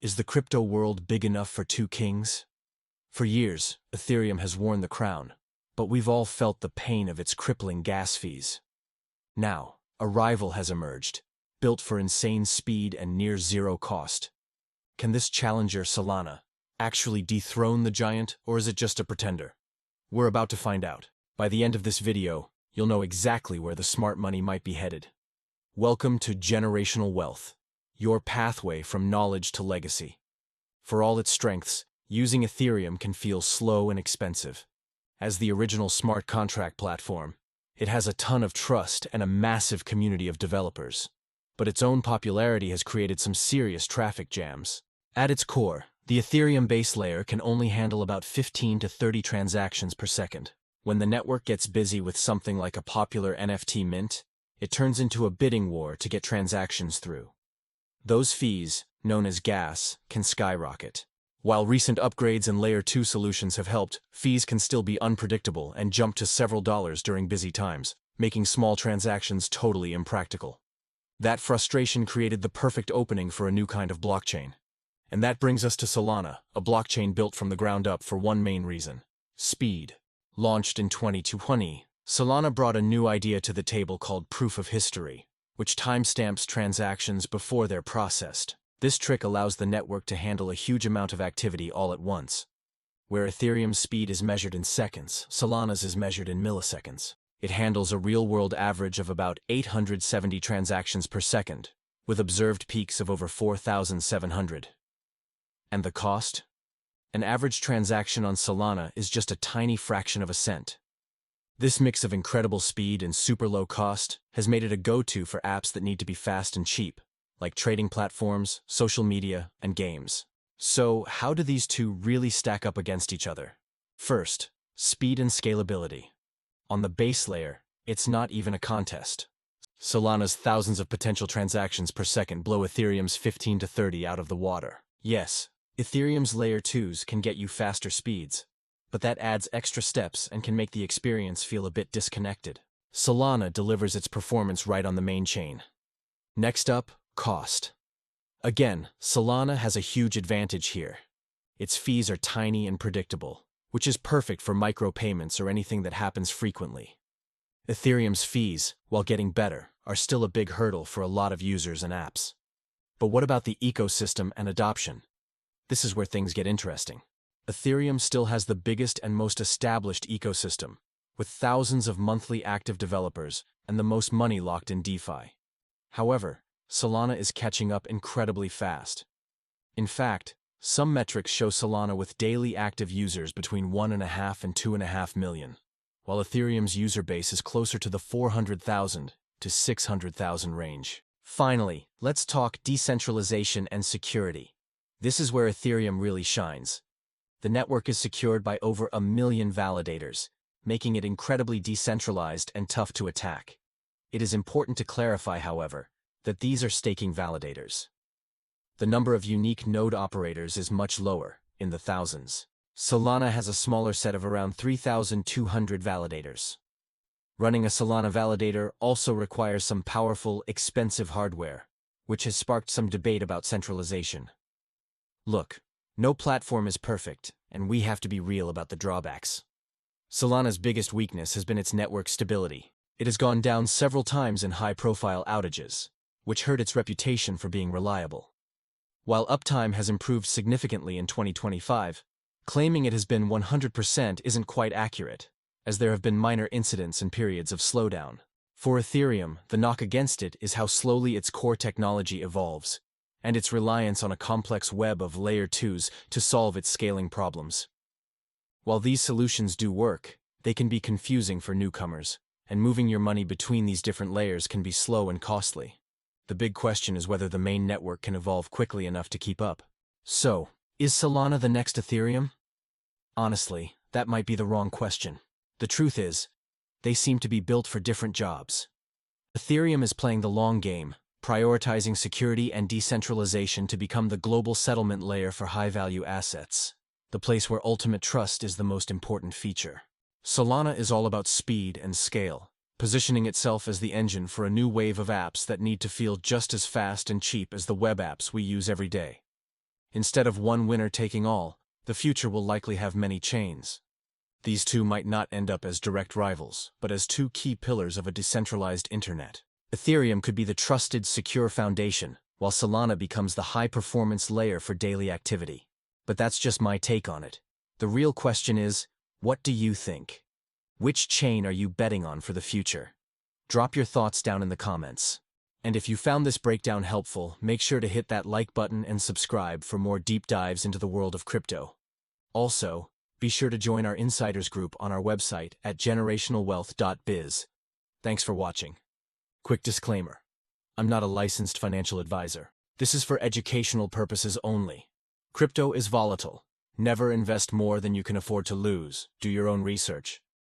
Is the crypto world big enough for two kings? For years, Ethereum has worn the crown, but we've all felt the pain of its crippling gas fees. Now, a rival has emerged, built for insane speed and near zero cost. Can this challenger, Solana, actually dethrone the giant, or is it just a pretender? We're about to find out. By the end of this video, you'll know exactly where the smart money might be headed. Welcome to Generational Wealth, your pathway from knowledge to legacy. For all its strengths, using Ethereum can feel slow and expensive. As the original smart contract platform, it has a ton of trust and a massive community of developers. But its own popularity has created some serious traffic jams. At its core, the Ethereum base layer can only handle about 15 to 30 transactions per second. When the network gets busy with something like a popular NFT mint, it turns into a bidding war to get transactions through. Those fees, known as gas, can skyrocket. While recent upgrades and Layer 2 solutions have helped, fees can still be unpredictable and jump to several dollars during busy times, making small transactions totally impractical. That frustration created the perfect opening for a new kind of blockchain. And that brings us to Solana, a blockchain built from the ground up for one main reason: speed. Launched in 2020, Solana brought a new idea to the table called proof of history, which timestamps transactions before they're processed. This trick allows the network to handle a huge amount of activity all at once. Where Ethereum's speed is measured in seconds, Solana's is measured in milliseconds. It handles a real-world average of about 870 transactions per second, with observed peaks of over 4,700. And the cost? An average transaction on Solana is just a tiny fraction of a cent. This mix of incredible speed and super low cost has made it a go-to for apps that need to be fast and cheap, like trading platforms, social media, and games. So, how do these two really stack up against each other? First, speed and scalability. On the base layer, it's not even a contest. Solana's thousands of potential transactions per second blow Ethereum's 15 to 30 out of the water. Yes, Ethereum's Layer 2s can get you faster speeds, but that adds extra steps and can make the experience feel a bit disconnected. Solana delivers its performance right on the main chain. Next up, cost. Again, Solana has a huge advantage here. Its fees are tiny and predictable, which is perfect for micropayments or anything that happens frequently. Ethereum's fees, while getting better, are still a big hurdle for a lot of users and apps. But what about the ecosystem and adoption? This is where things get interesting. Ethereum still has the biggest and most established ecosystem, with thousands of monthly active developers and the most money locked in DeFi. However, Solana is catching up incredibly fast. In fact, some metrics show Solana with daily active users between 1.5 and 2.5 million, while Ethereum's user base is closer to the 400,000 to 600,000 range. Finally, let's talk decentralization and security. This is where Ethereum really shines. The network is secured by over 1 million validators, making it incredibly decentralized and tough to attack. It is important to clarify, however, that these are staking validators. The number of unique node operators is much lower, in the thousands. Solana has a smaller set of around 3,200 validators. Running a Solana validator also requires some powerful, expensive hardware, which has sparked some debate about centralization. Look, no platform is perfect, and we have to be real about the drawbacks. Solana's biggest weakness has been its network stability. It has gone down several times in high-profile outages, which hurt its reputation for being reliable. While uptime has improved significantly in 2025, claiming it has been 100% isn't quite accurate, as there have been minor incidents and periods of slowdown. For Ethereum, the knock against it is how slowly its core technology evolves, and its reliance on a complex web of Layer 2s to solve its scaling problems. While these solutions do work, they can be confusing for newcomers, and moving your money between these different layers can be slow and costly. The big question is whether the main network can evolve quickly enough to keep up. So, is Solana the next Ethereum? Honestly, that might be the wrong question. The truth is, they seem to be built for different jobs. Ethereum is playing the long game, prioritizing security and decentralization to become the global settlement layer for high-value assets, the place where ultimate trust is the most important feature. Solana is all about speed and scale, positioning itself as the engine for a new wave of apps that need to feel just as fast and cheap as the web apps we use every day. Instead of one winner taking all, the future will likely have many chains. These two might not end up as direct rivals, but as two key pillars of a decentralized internet. Ethereum could be the trusted, secure foundation, while Solana becomes the high-performance layer for daily activity. But that's just my take on it. The real question is, what do you think? Which chain are you betting on for the future? Drop your thoughts down in the comments. And if you found this breakdown helpful, make sure to hit that like button and subscribe for more deep dives into the world of crypto. Also, be sure to join our insiders group on our website at GenerationalWealth.biz. Thanks for watching. Quick disclaimer. I'm not a licensed financial advisor. This is for educational purposes only. Crypto is volatile. Never invest more than you can afford to lose. Do your own research.